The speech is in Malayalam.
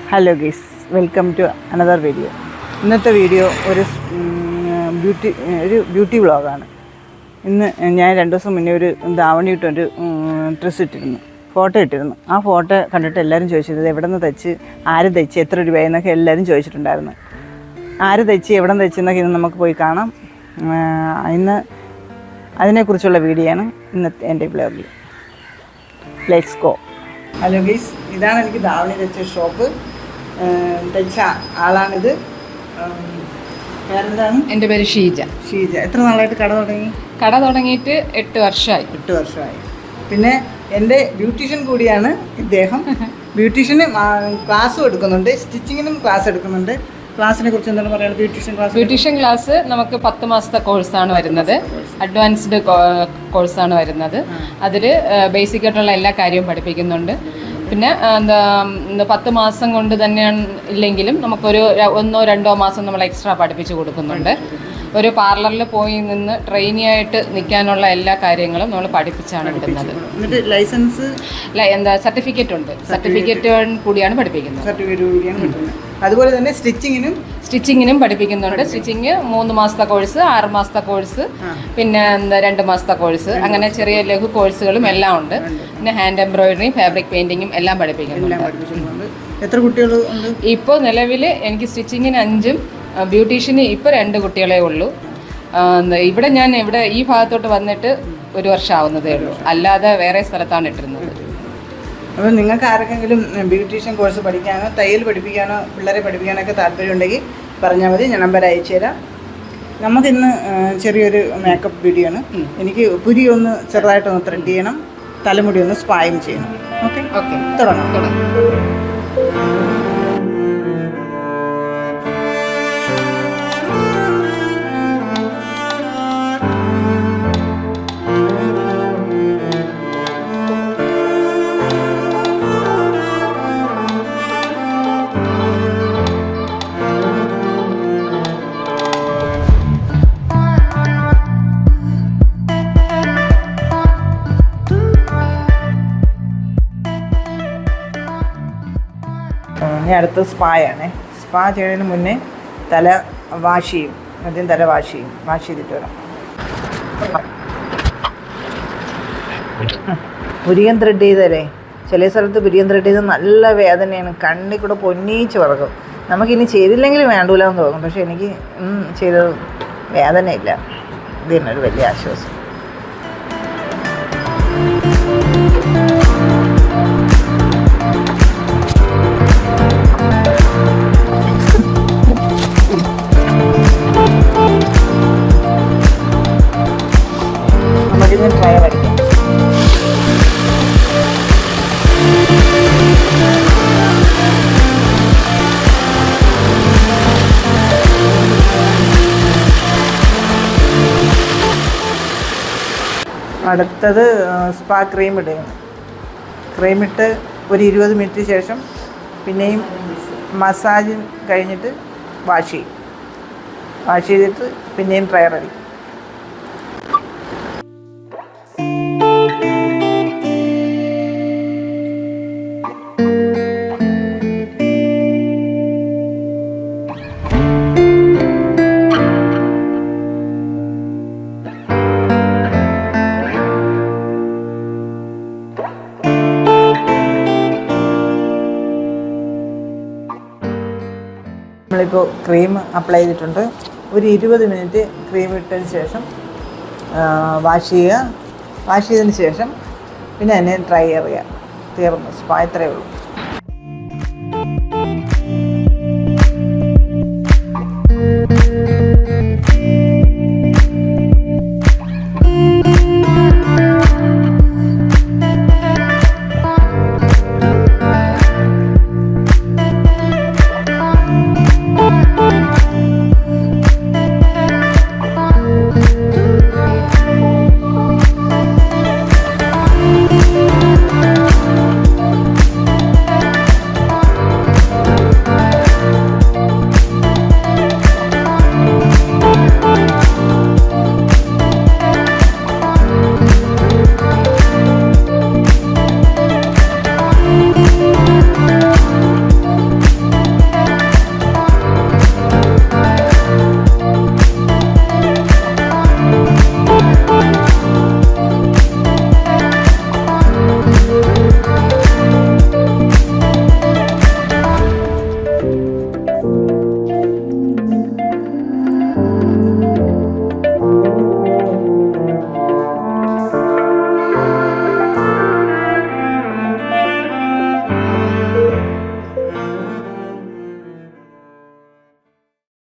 Hello guys, welcome to another video. ഇന്നത്തെ വീഡിയോ ഒരു ബ്യൂട്ടി വ്ളോഗാണ്. ഇന്ന് ഞാൻ 2 ദിവസം മുന്നേ ഒരു ധാവണി ഇട്ടൊരു ഡ്രസ്സ് ഇട്ടിരുന്നു, ഫോട്ടോ ഇട്ടിരുന്നു. ആ ഫോട്ടോ കണ്ടിട്ട് എല്ലാവരും ചോദിച്ചത് എവിടെ നിന്ന് തയ്ച്ച്, ആര് തയ്ച്ച്, എത്ര രൂപയെന്നൊക്കെ എല്ലാവരും ചോദിച്ചിട്ടുണ്ടായിരുന്നു. ആര് തയ്ച്ച്, എവിടെ നിന്ന് തയ്ച്ചെന്നൊക്കെ ഇന്ന് നമുക്ക് പോയി കാണാം. ഇന്ന് അതിനെക്കുറിച്ചുള്ള വീഡിയോ ആണ് ഇന്നത്തെ എൻ്റെ വ്ളോഗിൽ. Let's go. ഹലോ ഗൈസ്, ഇതാണ് എനിക്ക് ധാവണി തയ്ച്ച ഷോപ്പ്. തയ്ച്ച ആളാണിത്. പേരെന്താണ്? എൻ്റെ പേര് ഷീജ. എത്ര നാളായിട്ട് കട തുടങ്ങി? കട തുടങ്ങിയിട്ട് 8 വർഷമായി. 8 വർഷമായി. പിന്നെ എൻ്റെ ബ്യൂട്ടീഷ്യൻ കൂടിയാണ് ഇദ്ദേഹം. ബ്യൂട്ടീഷ്യന് ക്ലാസ്സും എടുക്കുന്നുണ്ട്, സ്റ്റിച്ചിങ്ങിനും ക്ലാസ് എടുക്കുന്നുണ്ട്. ക്ലാസ്സിനെ കുറിച്ച് എന്താണ് പറയുന്നത്? ബ്യൂട്ടീഷ്യൻ ക്ലാസ് നമുക്ക് 10 മാസത്തെ കോഴ്സാണ് വരുന്നത്. അഡ്വാൻസ്ഡ് കോഴ്സാണ് വരുന്നത്. അതിൽ ബേസിക് ആയിട്ടുള്ള എല്ലാ കാര്യവും പഠിപ്പിക്കുന്നുണ്ട്. പിന്നെ 10 മാസം കൊണ്ട് തന്നെയാണ് ഇല്ലെങ്കിലും നമുക്കൊരു 1-2 മാസം നമ്മൾ എക്സ്ട്രാ പഠിപ്പിച്ച് കൊടുക്കുന്നുണ്ട്. ഒരു പാർലറിൽ പോയി നിന്ന് ട്രെയിനിയായിട്ട് നിൽക്കാനുള്ള എല്ലാ കാര്യങ്ങളും നമ്മൾ പഠിപ്പിച്ചാണ് വിടുന്നത്. ലൈസൻസ് സർട്ടിഫിക്കറ്റ് ഉണ്ട്. സർട്ടിഫിക്കറ്റ് കൂടിയാണ് പഠിപ്പിക്കുന്നത്. അതുപോലെ തന്നെ സ്റ്റിച്ചിങ്ങിനും പഠിപ്പിക്കുന്നുണ്ട്. സ്റ്റിച്ചിങ് 3 മാസത്തെ കോഴ്സ്, 6 മാസത്തെ കോഴ്സ്, പിന്നെ 2 മാസത്തെ കോഴ്സ്, അങ്ങനെ ചെറിയ ലഘു കോഴ്സുകളും എല്ലാം ഉണ്ട്. പിന്നെ ഹാൻഡ് എംബ്രോയിഡറിയും ഫാബ്രിക് പെയിന്റിങ്ങും എല്ലാം പഠിപ്പിക്കുന്നുണ്ട്. എത്ര കുട്ടികളുണ്ട് ഇപ്പോൾ നിലവിൽ? എനിക്ക് സ്റ്റിച്ചിങ്ങിന് 5, ബ്യൂട്ടീഷ്യന് ഇപ്പോൾ 2 കുട്ടികളേ ഉള്ളൂ. ഞാൻ ഈ ഭാഗത്തോട്ട് വന്നിട്ട് 1 വർഷം ആവുന്നതേ ഉള്ളൂ. അല്ലാതെ വേറെ സ്ഥലത്താണ് ഇട്ടിരുന്നത്. അപ്പോൾ നിങ്ങൾക്ക് ആർക്കെങ്കിലും ബ്യൂട്ടീഷ്യൻ കോഴ്സ് പഠിക്കാനോ തയ്യൽ പഠിപ്പിക്കാനോ പിള്ളേരെ പഠിപ്പിക്കാനോ ഒക്കെ താല്പര്യമുണ്ടെങ്കിൽ പറഞ്ഞാൽ മതി, ഞാൻ നമ്പർ അയച്ചു തരാം. നമുക്കിന്ന് ചെറിയൊരു മേക്കപ്പ് വീഡിയോ ആണ്. എനിക്ക് പുരി ഒന്ന് ചെറുതായിട്ടൊന്ന് ത്രെഡ് ചെയ്യണം, തലമുടി ഒന്ന് സ്പായും ചെയ്യണം. ഓക്കെ, തുടങ്ങാം. ഇനി അടുത്ത സ്പായാണ്. സ്പാ ചെയ്യുന്നതിന് മുന്നേ തല വാഷ് ചെയ്യും. ആദ്യം തല വാഷ് ചെയ്തിട്ട് വരാം. പുരികം ത്രെഡ് ചെയ്തല്ലേ, ചില സ്ഥലത്ത് പുരികം ത്രെഡ് ചെയ്ത് നല്ല വേദനയാണ്, കണ്ണിൽ കൂടെ പൊന്നീച്ച് പറക്കും. നമുക്കിനി ചെയ്തില്ലെങ്കിലും വേണ്ടൂലെന്ന് തോന്നും, പക്ഷെ എനിക്ക് ചെയ്തത് വേദനയില്ല. ഇത് തന്നെ ഒരു വലിയ ആശ്വാസം. നമുക്കിന്ന് ട്രൈ വരയ്ക്കാം. അടുത്തത് സ്പാ ക്രീം ഇടുകയാണ്. ക്രീമിട്ട് ഒരു 20 മിനിറ്റ് ശേഷം പിന്നെയും മസാജ് കഴിഞ്ഞിട്ട് വാഷ് ചെയ്തിട്ട് പിന്നെയും ഡ്രയർ അടിക്കും. നമ്മളിപ്പോൾ ക്രീം അപ്ലൈ ചെയ്തിട്ടുണ്ട്. ഒരു 20 മിനിറ്റ് ക്രീം ഇട്ടതിന് ശേഷം വാഷ് ചെയ്തതിന് ശേഷം പിന്നെ അതിനെ ഡ്രൈ ചെയ്യുക. തീർന്നു. സ്പാ ഇത്രയേ ഉള്ളൂ.